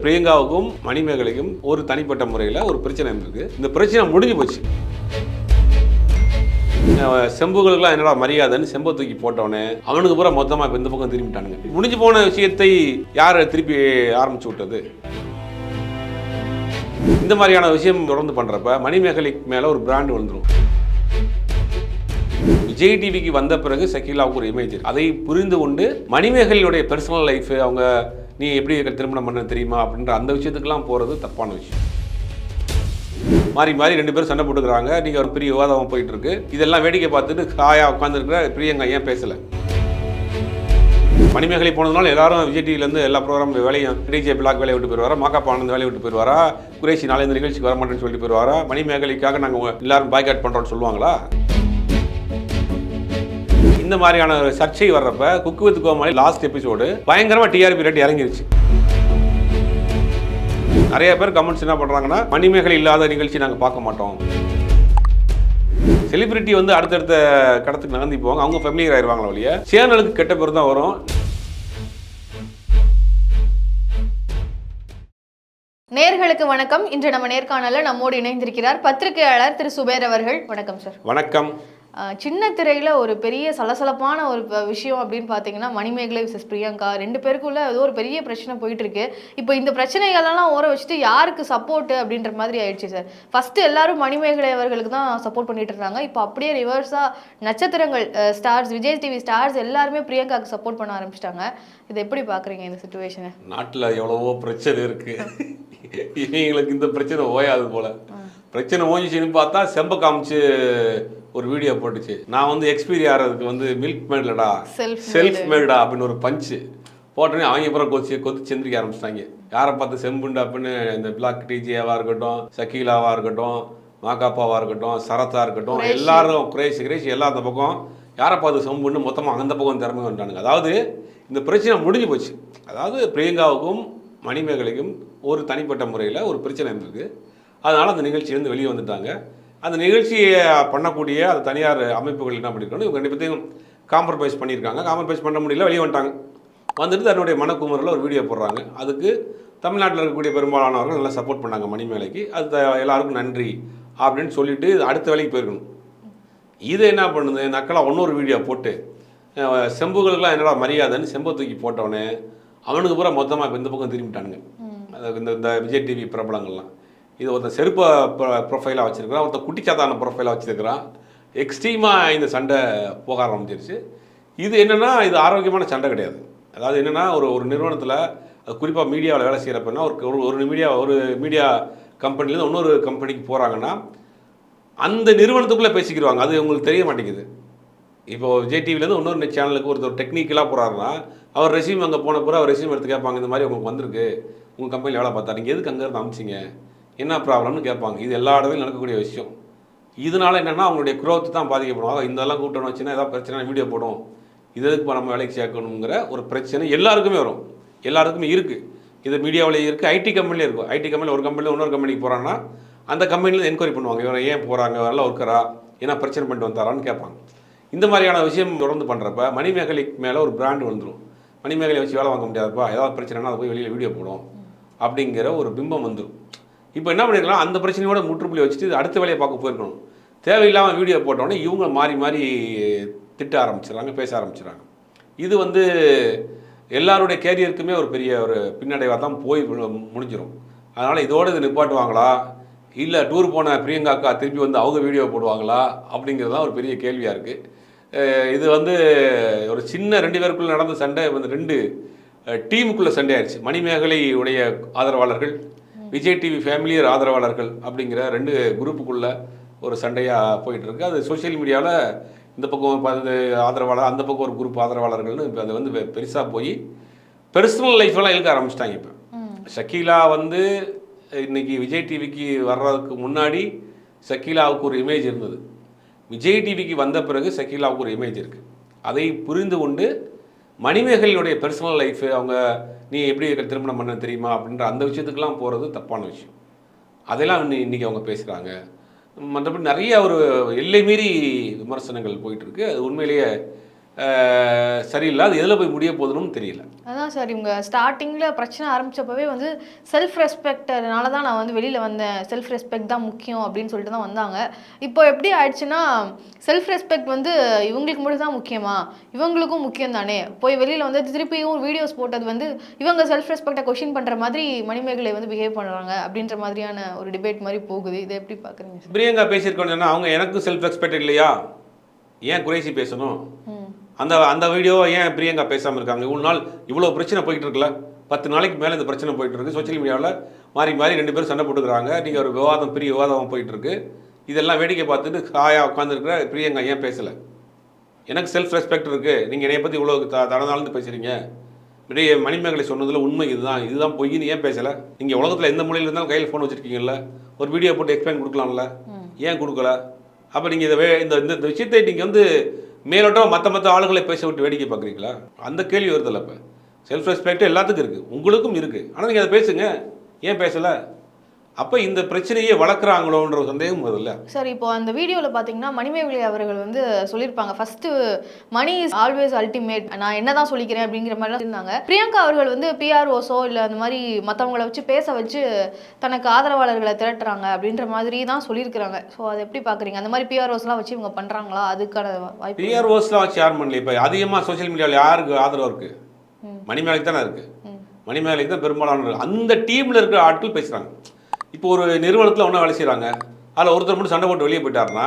பிரியங்காவுக்கும் மணிமேகலைக்கும் ஒரு தனிப்பட்ட முறையில் ஒரு பிரச்சனை இருந்திருக்கு. இந்த பிரச்சனை முடிஞ்சு போச்சு. செம்புகளுக்கெல்லாம் என்னடா மரியாதைன்னு செம்பை தூக்கி போட்டவனே அவனுக்கு பூரா மொத்தமாக இப்போ இந்த பக்கம் திரும்பிட்டானுங்க. முடிஞ்சு போன விஷயத்தை யார் திருப்பி ஆரம்பிச்சு விட்டது? இந்த மாதிரியான விஷயம் தொடர்ந்து பண்ணுறப்ப மணிமேகலைக்கு மேலே ஒரு பிராண்ட் வந்துடும். விஜய் டிவிக்கு வந்த பிறகு ஷக்கீலாவுக்கு ஒரு இமேஜ், அதை புரிந்து கொண்டு மணிமேகலையுடைய பர்சனல் லைஃப், அவங்க நீ எப்படி திருமணம் பண்ண தெரியுமா அப்படின்ற அந்த விஷயத்துக்கெல்லாம் போகிறது தப்பான விஷயம். மாறி மாறி ரெண்டு பேரும் சண்டை போட்டுக்கிறாங்க. நீங்கள் ஒரு பெரிய விவாதம் போயிட்டு இருக்கு. இதெல்லாம் வேடிக்கை பார்த்துட்டு காயா உட்காந்துருக்கிற பிரியங்கா ஏன் பேசலை? மணிமேகலை போனதுனால எல்லாரும் விஜய் டிவிலேருந்து எல்லா ப்ரோக்ராம் வேலையும் டிஜே பிளாக் வேலையை விட்டு போயிடுவாரா, மாக்காப்பா ஆனந்த் வேலையை விட்டு போயிடுவாரா, குரேஷி நாளை இந்த நிகழ்ச்சிக்கு வரமாட்டேன்னு சொல்லிட்டு போயிடுவாரா, மணிமேகலைக்காக நாங்கள் எல்லாரும் பாய்காட் பண்ணுறோன்னு சொல்லுவாங்களா? இந்த மாதிரியான சர்ச்சை வர்றப்ப cook with Comali last episode பயங்கரமா டிஆர்பி ரேட் இறங்கிருச்சு. நிறைய பேர் கமெண்ட்ஸ் என்ன பண்றாங்கன்னா, மணிமேகலை இல்லாத நிகழ்ச்சி நாங்கள் பார்க்க மாட்டோம். செலிபிரிட்டி வந்து அடுத்தடுத்த கடத்துக்கு நகர்ந்து போவாங்க, அவங்க ஃபெமிலியர் ஆயிடுவாங்களா வழியா சேனலுக்கு கெட்ட பேர் தான் வரும். நேர்களுக்கு வணக்கம். இன்று நம்ம நேர்காணல நம்மோடு இணைந்திருக்கிறார் பத்திரிகையாளர் திரு சுபேர் அவர்கள். வணக்கம் சார். வணக்கம். சின்ன திரையில் ஒரு பெரிய சலசலப்பான ஒரு விஷயம் அப்படின்னு பார்த்தீங்கன்னா, மணிமேகலை விசஸ் பிரியங்கா ரெண்டு பேருக்குள்ள ஏதோ ஒரு பெரிய பிரச்சனை போயிட்டு இருக்கு. இப்போ இந்த பிரச்சனைகளெல்லாம் ஓர வச்சுட்டு யாருக்கு சப்போர்ட் அப்படின்ற மாதிரி ஆயிடுச்சு சார். ஃபர்ஸ்ட் எல்லாரும் மணிமேகலை அவர்களுக்கு தான் சப்போர்ட் பண்ணிட்டு இருந்தாங்க. இப்போ அப்படியே ரிவர்ஸா நட்சத்திரங்கள், ஸ்டார்ஸ், விஜய் டிவி ஸ்டார்ஸ் எல்லாருமே பிரியங்காவுக்கு சப்போர்ட் பண்ண ஆரம்பிச்சிட்டாங்க. இதை எப்படி பார்க்குறீங்க இந்த சிச்சுவேஷனை? நாட்டில் எவ்வளவோ பிரச்சனை இருக்கு, இவங்களுக்கு இந்த பிரச்சனை ஓயாது போல. பிரச்சனை ஓஞ்சிச்சுன்னு பார்த்தா செம்ப காமிச்சு ஒரு வீடியோ போட்டுச்சு. நான் வந்து எக்ஸ்பீரியர் ஆகிறதுக்கு வந்து மில்க் மேட்லடா செல்ஃப் மேடா அப்படின்னு ஒரு பஞ்சு போட்டோன்னே அவங்க அப்புறம் கொத்து செந்திரிக்க ஆரம்பிச்சிட்டாங்க. யாரை பார்த்து செம்புண்டு அப்படின்னு இந்த பிளாக் டிஜேவாக இருக்கட்டும், ஷக்கீலாவாக இருக்கட்டும், மாக்காப்பாவாக இருக்கட்டும், சரத்தா இருக்கட்டும், எல்லாரும் குரேஷ் எல்லாம் அந்த பக்கம் யாரை பார்த்து செம்புண்டு மொத்தமாக அந்த பக்கம் திறமை வந்துட்டானுங்க. அதாவது இந்த பிரச்சனை முடிஞ்சு போச்சு. அதாவது பிரியங்காவுக்கும் மணிமேகலைக்கும் ஒரு தனிப்பட்ட முறையில் ஒரு பிரச்சனை இருந்திருக்கு. அதனால் அந்த நிகழ்ச்சியிலேருந்து வெளியே வந்துட்டாங்க. அந்த நிகழ்ச்சியை பண்ணக்கூடிய அது தனியார் அமைப்புகள் என்ன பண்ணியிருக்காங்க, இவங்க ரெண்டு பேர்த்தையும் காம்ப்ரமைஸ் பண்ணியிருக்காங்க. காம்ப்ரமைஸ் பண்ண முடியல, வெளியே வந்துட்டாங்க. வந்துட்டு தன்னுடைய மனக்குமுறையில் ஒரு வீடியோ போடுறாங்க. அதுக்கு தமிழ்நாட்டில் இருக்கக்கூடிய பெரும்பாலானவர்கள் நல்லா சப்போர்ட் பண்ணாங்க மணிமேலைக்கு. அது எல்லாருக்கும் நன்றி அப்படின்னு சொல்லிட்டு அடுத்த வேலைக்கு போயிருக்கணும். இது என்ன பண்ணுது, நக்கலாக இன்னொரு வீடியோ போட்டு செம்புகளுக்கெல்லாம் என்னடா மரியாதைன்னு செம்பை தூக்கி போட்டவனே அவனுக்கு பூரா மொத்தமாக இப்போ இந்த பக்கம் திரும்பிட்டானுங்க. இந்த விஜய் டிவி பிரபலங்கள்லாம் இது ஒருத்தர் செருப்பை ப்ரொஃபைலாக வச்சுருக்கிறான், ஒருத்தர் குட்டிச்சாத்தான ப்ரொஃபைலாக வச்சுருக்கிறான். எக்ஸ்ட்ரீமாக இந்த சண்டை போக ஆரம்பிச்சிருச்சு. இது என்னென்னா, இது ஆரோக்கியமான சண்டை கிடையாது. அதாவது என்னென்னா, ஒரு நிறுவனத்தில் குறிப்பாக மீடியாவில் வேலை செய்கிறப்பன்னா ஒரு மீடியா கம்பெனிலேருந்து இன்னொரு கம்பெனிக்கு போகிறாங்கன்னா அந்த நிறுவனத்துக்குள்ளே பேசிக்கிடுவாங்க. அது உங்களுக்கு தெரிய மாட்டேங்குது. இப்போது விஜய் டிவிலேருந்து இன்னொரு சேனலுக்கு ஒருத்தர் டெக்னிக்கலாக போகிறாருன்னா அவர் ரெஸ்யூம் அங்கே போன பிறகு அவர் ரெஸ்யூம் எடுத்து கேட்பாங்க, இந்த மாதிரி உங்களுக்கு வந்திருக்கு, உங்கள் கம்பெனியில் வேலை பார்த்தா நீங்கள் எதுக்கு அங்கேருந்து அமிச்சிங்க, என்ன ப்ராப்ளம்னு கேட்பாங்க. இது எல்லா இடத்துலையும் நடக்கக்கூடிய விஷயம். இதனால் என்னென்னா அவங்களுடைய குரோத் தான் பாதிக்கப்படும். இதெல்லாம் கூட்டணும் வச்சுன்னா ஏதாவது பிரச்சனை வீடியோ போடும், இது எதுக்கு நம்ம வேலைக்கு சேர்க்கணுங்கிற ஒரு பிரச்சனை எல்லாருக்குமே வரும், எல்லாருக்குமே இருக்குது. இது மீடியாவிலே இருக்குது, ஐடி கம்பெனிலே இருக்கும். ஐடி கம்பெனியில் ஒரு கம்பெனியில் இன்னொரு கம்பெனிக்கு போகிறாங்கன்னா அந்த கம்பெனியில் என்கொயரி பண்ணுவாங்க, இவரை ஏன் போகிறாங்க, நல்லா ஒர்க்கரா, ஏன்னா பிரச்சனை பண்ணிட்டு வந்தாரான்னு கேட்பாங்க. இந்த மாதிரியான விஷயம் தொடர்ந்து பண்ணுறப்ப மணிமேகலைக்கு மேலே ஒரு பிராண்ட் வந்துடும். மணிமேகலை வச்சு வேலை வாங்க முடியாதுப்பா, ஏதாவது பிரச்சனைனா அதை போய் வெளியில் வீடியோ போடும் அப்படிங்கிற ஒரு பிம்பம் வந்துடும். இப்போ என்ன பண்ணிருக்கலாம், அந்த பிரச்சனையோட முற்றுப்புள்ளி வச்சுட்டு அடுத்த வேலையை பார்க்க போயிருக்கணும். தேவையில்லாமல் வீடியோ போட்டோன்னே இவங்க மாறி மாறி திட்ட ஆரம்பிச்சிடறாங்க, பேச ஆரம்பிச்சிடறாங்க. இது வந்து எல்லாருடைய கேரியருக்குமே ஒரு பெரிய ஒரு பின்னடைவாக தான் போய் முடிஞ்சிடும். அதனால் இதோடு இது நிப்பாட்டுவாங்களா, இல்லை டூர் போன பிரியங்காக்கா திருப்பி வந்து அவங்க வீடியோ போடுவாங்களா அப்படிங்கிறது தான் ஒரு பெரிய கேள்வியாக இருக்குது. இது வந்து ஒரு சின்ன ரெண்டு பேருக்குள்ளே நடந்த சண்டை வந்து ரெண்டு டீமுக்குள்ளே சண்டை ஆயிடுச்சு. மணிமேகலையுடைய ஆதரவாளர்கள், விஜய் டிவி ஃபேமிலியர் ஆதரவாளர்கள் அப்படிங்கிற ரெண்டு குரூப்புக்குள்ளே ஒரு சண்டையாக போயிட்டுருக்கு. அது சோஷியல் மீடியாவில் இந்த பக்கம் ஒரு 10 ஆதரவாளர், அந்த பக்கம் ஒரு குரூப் ஆதரவாளர்கள்னு இப்போ அது வந்து பெருசாக போய் பெர்சனல் லைஃப்பெல்லாம் இழுக்க ஆரம்பிச்சிட்டாங்க. இப்போ ஷக்கீலா வந்து இன்றைக்கி விஜய் டிவிக்கு வர்றதுக்கு முன்னாடி ஷக்கீலாவுக்கு ஒரு இமேஜ் இருந்தது. விஜய் டிவிக்கு வந்த பிறகு ஷக்கீலாவுக்கு ஒரு இமேஜ் இருக்குது. அதை புரிந்து கொண்டு மணிமேகலையுடைய பர்சனல் லைஃபு, அவங்க நீ எப்படி திருமணம் பண்ண தெரியுமா அப்படின்ற அந்த விஷயத்துக்கெல்லாம் போகிறது தப்பான விஷயம். அதெல்லாம் இன்றைக்கி அவங்க பேசுகிறாங்க. மற்றபடி நிறைய ஒரு எல்லை மீறி விமர்சனங்கள் போயிட்டுருக்கு. அது உண்மையிலேயே சரியில்லை. அது எதில் போய் முடிய போகுதுன்னு தெரியல. அதான் சார், இவங்க ஸ்டார்டிங்கில் பிரச்சனை ஆரம்பித்தப்பவே வந்து செல்ஃப் ரெஸ்பெக்டனால தான் நான் வந்து வெளியில் வந்தேன், செல்ஃப் ரெஸ்பெக்ட் தான் முக்கியம் அப்படின்னு சொல்லிட்டு தான் வந்தாங்க. இப்போ எப்படி ஆயிடுச்சுன்னா, செல்ஃப் ரெஸ்பெக்ட் வந்து இவங்களுக்கு மட்டும் தான் முக்கியமா, இவங்களுக்கும் முக்கியம் தானே, போய் வெளியில் வந்து திருப்பியும் வீடியோஸ் போட்டது வந்து இவங்க செல்ஃப் ரெஸ்பெக்டை கொஷின் பண்ணுற மாதிரி மணிமேகலை வந்து பிஹேவ் பண்ணுறாங்க அப்படின்ற மாதிரியான ஒரு டிபேட் மாதிரி போகுது. இதை எப்படி பார்க்குறீங்க சார்? பிரியங்கா பேசியிருக்கோன்னா அவங்க எனக்கு செல்ஃப் ரெஸ்பெக்ட் இல்லையா, ஏன் குறைசி பேசணும்? அந்த வீடியோவை ஏன் பிரியங்கா பேசாமல் இருக்காங்க? இவ்வளோ நாள் இவ்வளோ பிரச்சனை போயிட்டு இருக்குல்ல, 10 நாளைக்கு மேலே இந்த பிரச்சனை போயிட்டு இருக்கு. சோஷியல் மீடியாவில் மாறி மாறி 2 பேரும் சண்டை போட்டுக்கிறாங்க. நீங்கள் ஒரு விவாதம், பெரிய விவாதம் போயிட்டு இருக்கு. இதெல்லாம் வேடிக்கை பார்த்துட்டு ஹாயாக உட்காந்துருக்கிற பிரியங்கா ஏன் பேசலை? எனக்கு செல்ஃப் ரெஸ்பெக்ட் இருக்குது, நீங்கள் என்னை பற்றி இவ்வளோ தடனால்னு பேசுகிறீங்க, இப்படியே மணிமேகலை சொன்னதில் உண்மை இதுதான் பொய்ன்னு ஏன் பேசலை? நீங்கள் உலகத்தில் எந்த மொழியில் இருந்தாலும் கையில் ஃபோன் வச்சுருக்கீங்கல்ல, ஒரு வீடியோ போட்டு எக்ஸ்பிளைன் கொடுக்கலாம்ல, ஏன் கொடுக்கல? அப்போ நீங்கள் இந்த விஷயத்தை நீங்கள் வந்து மேலோட்டம் மற்ற ஆளுகளை பேச விட்டு வேடிக்கை பார்க்குறீங்களா? அந்த கேள்வி வருதில்ல. இப்போ செல்ஃப் ரெஸ்பெக்ட் எல்லாத்துக்கும் இருக்குது, உங்களுக்கும் இருக்குது. ஆனால் நீங்கள் அதை பேசுங்க, ஏன் பேசலை? அப்போ இந்த பிரச்சனையே வளர்க்குறாங்களோன்ற சந்தேகம் வருதுல்ல சார். இப்போ அந்த வீடியோவில் பார்த்தீங்கன்னா மணிமேகலை அவர்கள் வந்து சொல்லியிருப்பாங்க, first Mani is always ultimate, நான் என்ன தான் சொல்லிக்கிறேன் அப்படிங்கிற மாதிரிலாம் இருந்தாங்க. பிரியங்கா அவர்கள் வந்து பிஆர்ஓஸோ இல்லை அந்த மாதிரி மற்றவங்கள வச்சு பேச வச்சு தனக்கு ஆதரவாளர்களை திரட்டுறாங்க அப்படின்ற மாதிரி தான் சொல்லியிருக்கிறாங்க. ஸோ அதை எப்படி பார்க்குறீங்க? அந்த மாதிரி பிஆர்ஓஸ்லாம் வச்சு இவங்க பண்ணுறாங்களா? அதுக்கான வாய்ப்பு? பிஆர்ஓஸ்லாம் வச்சு யார் பண்ணல. இப்போ அதிகமாக சோஷியல் மீடியாவில் யாருக்கு ஆதரவு இருக்குது? மணிமேகலைக்கு தானே இருக்குது. மணிமேகலைக்கு தான் பெரும்பாலான அந்த டீமில் இருக்கிற ஆட்கள் பேசுகிறாங்க. இப்போ ஒரு நிறுவனத்தில் ஒன்றா வேலை செய்கிறாங்க, அதில் ஒருத்தர் மட்டும் சண்டை போட்டு வெளியே போயிட்டாருன்னா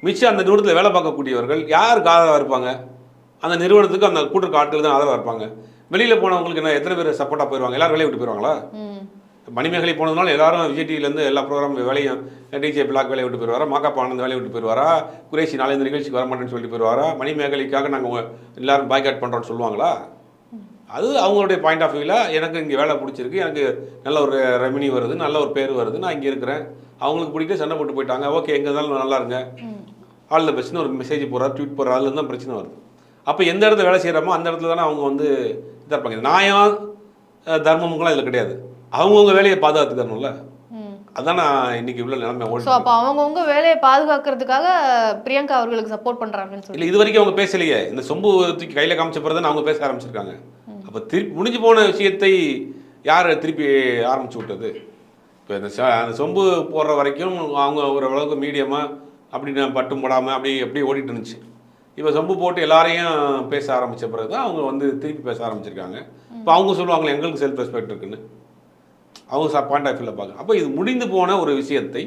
மிச்சம் அந்த நிறுவனத்தில் வேலை பார்க்கக்கூடியவர்கள் யாருக்கு ஆதரவாக இருப்பாங்க? அந்த நிறுவனத்துக்கு அந்த கூட்டுக்கு ஆட்கள் தான் ஆதரவாக இருப்பாங்க. வெளியில் போனவங்களுக்கு என்ன, எத்தனை பேர் சப்போர்ட்டாக போயிடுவாங்க? எல்லாரும் வேலையை விட்டு போயிடுவாங்களா? மணிமேகலை போனதுனால எல்லாரும் விஜய் டிவிலேருந்து எல்லா ப்ரோக்ராம் வேலையும், டிஜே பிளாக் வேலையை விட்டு போயிடுவாரா, மாக்காப்பா ஆனந்த் வேலையை விட்டு போயிடுவாரா, குரேஷி நாளை இந்த நிகழ்ச்சிக்கு வரமாட்டேன்னு சொல்லிட்டு போயிடுவாரா, மணிமேகலைக்காக நாங்கள் எல்லாரும் பாய்காட் பண்ணுறோன்னு சொல்லுவாங்களா? அது அவங்களுடைய பாயிண்ட் ஆஃப் வியூவில் எனக்கு இங்கே வேலை பிடிச்சிருக்கு, எனக்கு நல்ல ஒரு ரெவன்யூ வருது, நல்ல ஒரு பேர் வருது, நான் இங்கே இருக்கிறேன், அவங்களுக்கு பிடிக்க சண்டை போட்டு போயிட்டாங்க, ஓகே எங்கே இருந்தாலும் நல்லா இருங்க, ஆல் த பெஸ்ட்னு ஒரு மெசேஜ் போடுறாரு, ட்வீட் போடுறாரு, அதுலேருந்து தான் பிரச்சனை வருது. அப்போ எந்த இடத்துல வேலை செய்கிறோமோ அந்த இடத்துல தானே அவங்க வந்து இதாக இருப்பாங்க. நியாயம் தர்மமுங்களாம் இதில் கிடையாது, அவங்கவுங்க வேலையை பாதுகாத்துக்கணும்ல. அதான் நான் இன்னைக்கு உள்ள நிலைமை ஓடி. அப்போ அவங்கவுங்க வேலையை பாதுகாக்கிறதுக்காக பிரியங்கா அவர்களுக்கு சப்போர்ட் பண்ணுறாங்கன்னு சொல்லி இல்லை, இது வரைக்கும் அவங்க பேசலையே. இந்த சொம்பு தூக்கி கையில் காமிச்ச பிறகு தான் அவங்க பேச ஆரம்பிச்சிருக்காங்க. அப்போ திருப்பி முடிஞ்சு போன விஷயத்தை யார் திருப்பி ஆரம்பிச்சு விட்டது? இப்போ அந்த சொம்பு போடுற வரைக்கும் அவங்க ஓரளவுக்கு மீடியமாக அப்படி பட்டும் போடாமல் அப்படியே ஓடிட்டு இருந்துச்சு. இப்போ சொம்பு போட்டு எல்லாரையும் பேச ஆரம்பித்த பிறகு தான் அவங்க வந்து திருப்பி பேச ஆரம்பிச்சிருக்காங்க. இப்போ அவங்க சொல்லுவாங்களே எங்களுக்கு செல்ஃப் ரெஸ்பெக்ட் இருக்குன்னு, அவங்க பாயிண்ட் ஆஃப் வியூவில் பார்க்க. அப்போ இது முடிந்து போன ஒரு விஷயத்தை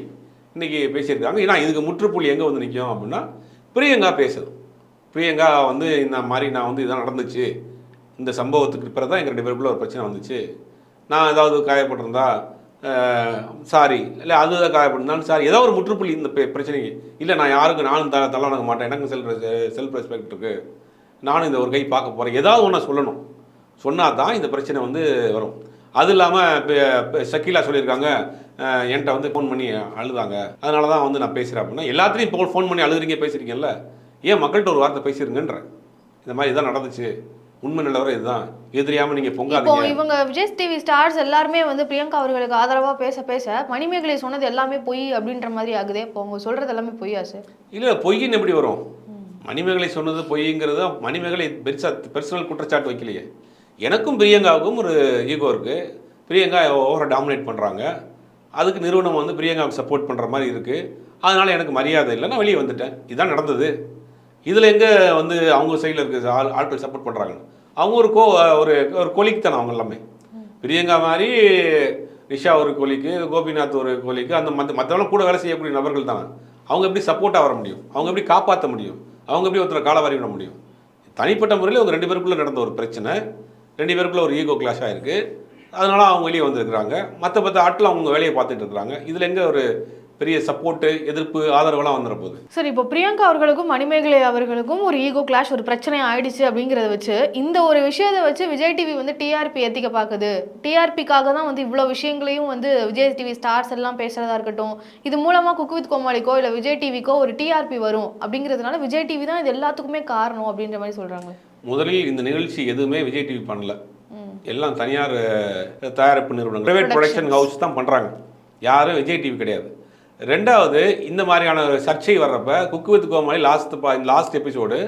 இன்றைக்கி பேசியிருக்காங்க. ஏன்னா இதுக்கு முற்றுப்புள்ளி எங்கே வந்து நிற்கும் அப்படின்னா பிரியங்கா பேசுது. பிரியங்கா வந்து இந்த மாதிரி நான் வந்து இதான் நடந்துச்சு, இந்த சம்பவத்துக்கு பிறகு தான் எங்கள் 2 பேருக்குள்ள ஒரு பிரச்சனை வந்துச்சு, நான் ஏதாவது காயப்பட்டிருந்தா சாரி, இல்லை அதுதான் காயப்பட்டிருந்தாலும் சாரி, ஏதாவது ஒரு முற்றுப்புள்ளி இந்த பிரச்சனைக்கு. இல்லை நான் யாருக்கு நானும் தள்ள வணங்க மாட்டேன், எனக்கு செல்ஃப் ரெஸ்பெக்ட் இருக்குது, நானும் இந்த ஒரு கை பார்க்க போகிறேன், ஏதாவது ஒன்று சொல்லணும். சொன்னால் தான் இந்த பிரச்சனை வந்து வரும். அது இல்லாமல் ஷக்கீலா சொல்லியிருக்காங்க, என்கிட்ட வந்து ஃபோன் பண்ணி அழுதாங்க, அதனால தான் வந்து நான் பேசுகிறேன் அப்படின்னா, எல்லாத்துலேயும் இப்போ ஃபோன் பண்ணி அழுதுறீங்க பேசுகிறீங்கல்ல, ஏன் மக்கள்கிட்ட ஒரு வார்த்தை பேசிடுங்கன்ற. இந்த மாதிரி இதான் நடந்துச்சு, உண்மை நிலவரம் இதுதான், எதிரியாமல் நீங்கள் பொங்காதீங்க. இவங்க விஜய் டிவி ஸ்டார்ஸ் எல்லாருமே வந்து பிரியங்கா அவர்களுக்கு ஆதரவாக பேச மணிமேகலை சொன்னது எல்லாமே பொய் அப்படின்ற மாதிரி ஆகுதே. இப்போ அவங்க சொல்கிறது எல்லாமே பொய்யா சார்? இல்லை, பொய்ன்னு எப்படி வரும்? மணிமேகலை சொன்னது பொய்ங்கிறது மணிமேகலை பெர்சனல் குற்றச்சாட்டு வைக்கலையே. எனக்கும் பிரியங்காவுக்கும் ஒரு ஈகோ இருக்குது. பிரியங்கா ஓவராக டாமினேட் பண்ணுறாங்க, அதுக்கு நிறுவனம் வந்து பிரியங்காவுக்கு சப்போர்ட் பண்ணுற மாதிரி இருக்குது, அதனால் எனக்கு மரியாதை இல்லை, நான் வெளியே வந்துட்டேன், இதுதான் நடந்தது. இதில் எங்கே வந்து அவங்க சைடில் இருக்க ஆட்கள் சப்போர்ட் பண்ணுறாங்க? அவங்க ஒரு கொலிக்கு தானே அவங்க எல்லாமே. பிரியங்கா மாதிரி நிஷா ஒரு கொலிக்கு, கோபிநாத் ஒரு கொலிக்கு, அந்த மற்றவங்களும் கூட வேலை செய்யக்கூடிய நபர்கள் தானே. அவங்க எப்படி சப்போர்ட்டாக வர முடியும்? அவங்க எப்படி காப்பாற்ற முடியும்? அவங்க எப்படி ஒருத்தரை காலவாரி விட முடியும்? தனிப்பட்ட முறையில் அவங்க 2 பேருக்குள்ளே நடந்த ஒரு பிரச்சனை, 2 பேருக்குள்ளே ஒரு ஈகோ கிளாஷ் ஆகிருக்கு, அதனால் அவங்க வெளியே வந்திருக்கிறாங்க. மற்ற ஆட்கள் அவங்க வேலையை பார்த்துட்டு இருக்கிறாங்க. இதில் எங்கே ஒரு பெரிய சப்போர்ட்டு, எதிர்ப்பு, ஆதரவெல்லாம் வந்துட போகுது? சார், இப்போ பிரியங்கா அவர்களுக்கும் மணிமேகலை அவர்களுக்கும் ஒரு ஈகோ கிளாஷ், ஒரு பிரச்சனை ஆயிடுச்சு அப்படிங்கிறத வச்சு, இந்த ஒரு விஷயத்தை வச்சு விஜய் டிவி வந்து டிஆர்பி ஏற்றிக்க பார்க்குது, டிஆர்பிக்காக தான் வந்து இவ்வளோ விஷயங்களையும் வந்து விஜய் டிவி ஸ்டார்ஸ் எல்லாம் பேசுகிறதா இருக்கட்டும், இது மூலமாக குக்கு வித் கோமாளிக்கோ இல்லை விஜய் டிவிக்கோ ஒரு டிஆர்பி வரும் அப்படிங்கிறதுனால விஜய் டிவி தான் இது எல்லாத்துக்குமே காரணம் அப்படின்ற மாதிரி சொல்கிறாங்க. முதலில் இந்த நிகழ்ச்சி எதுவுமே விஜய் டிவி பண்ணல, எல்லாம் தனியார் தயாரிப்பு நிறுவனங்கள், பிரைவேட் ப்ரொடக்ஷன் ஹவுஸ் தான் பண்ணுறாங்க, யாரும் விஜய் டிவி கிடையாது. ரெண்டாவது, இந்த மாதிரியான சர்ச்சை வர்றப்ப cook with Comali last episode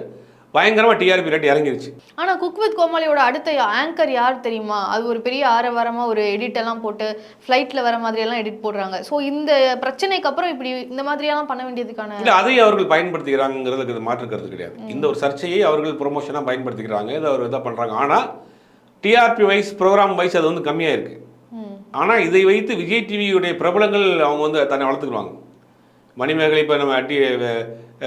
பயங்கரமாக டிஆர்பி ரேட் இறங்கிருச்சு. ஆனா குக் வித் கோமாளியோட அடுத்த ஆங்கர் யார் தெரியுமா? அது ஒரு பெரிய ஆரவாரமா ஒரு எடிட் எல்லாம் போட்டு ஃப்ளைட்ல வர மாதிரி எல்லாம் எடிட் போடுறாங்க. ஸோ இந்த பிரச்சனைக்கு அப்புறம் இப்படி இந்த மாதிரியெல்லாம் பண்ண வேண்டியதுக்கான இல்லை, அதையும் அவர்கள் பயன்படுத்திக்கிறாங்கிறதுக்கு மாற்றுக்கிறது கிடையாது. இந்த ஒரு சர்ச்சையை அவர்கள் ப்ரொமோஷனாக பயன்படுத்திக்கிறாங்க, இதை அவர் இதாக பண்ணுறாங்க. ஆனால் டிஆர்பி வைஸ் ப்ரோக்ராம் வைஸ் அது வந்து கம்மியாக இருக்குது. ஆனால் இதை வைத்து விஜய் டிவியுடைய பிரபலங்கள் அவங்க வந்து தன்னை வளர்த்துக்குவாங்க. மணிமேகலை இப்போ நம்ம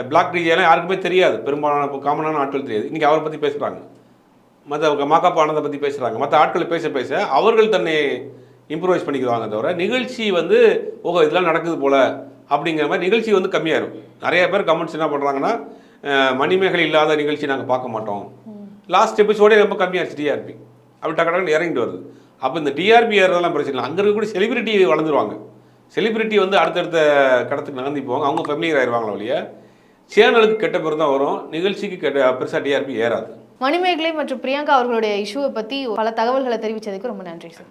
பிளாக் டிஜேலாம் யாருக்குமே தெரியாது, பெரும்பாலான காமனான ஆட்கள் தெரியாது. இன்றைக்கி அவரை பற்றி பேசுகிறாங்க, மற்ற மாக்காப்பா ஆனந்தை பற்றி பேசுகிறாங்க. மற்ற ஆட்களை பேச அவர்கள் தன்னை இம்ப்ரூவைஸ் பண்ணிக்குவாங்க தவிர நிகழ்ச்சி வந்து ஓகோ இதெல்லாம் நடக்குது போல் அப்படிங்கிற மாதிரி நிகழ்ச்சி வந்து கம்மியாக இருக்கும். நிறைய பேர் கமெண்ட்ஸ் என்ன பண்ணுறாங்கன்னா, மணிமேகலை இல்லாத நிகழ்ச்சி நாங்கள் பார்க்க மாட்டோம், லாஸ்ட் எபிசோடே ரொம்ப கம்மியாகிடுச்சு டிஆர்பி, அப்படி டக்கு இறங்கிட்டு வருது. அப்போ இந்த டிஆர்பி ஏறதெல்லாம் பிரச்சனை இல்லை. அங்கே இருக்கக்கூடிய செலிபிரிட்டி வளர்ந்துருவாங்க. செலிபிரிட்டி வந்து அடுத்தடுத்த கடத்துக்கு நகர்ந்து போவாங்க, அவங்க ஃபெமிலியர் ஆயிடுவாங்களோ இல்லையா. சேனலுக்கு கெட்ட பேர் தான் வரும், நிகழ்ச்சிக்கு பெருசாக டிஆர்பி ஏறாது. மணிமேகலை மற்றும் பிரியங்கா அவர்களுடைய இஷ்யூவை பற்றி பல தகவல்களை தெரிவித்ததுக்கு ரொம்ப நன்றி சார்.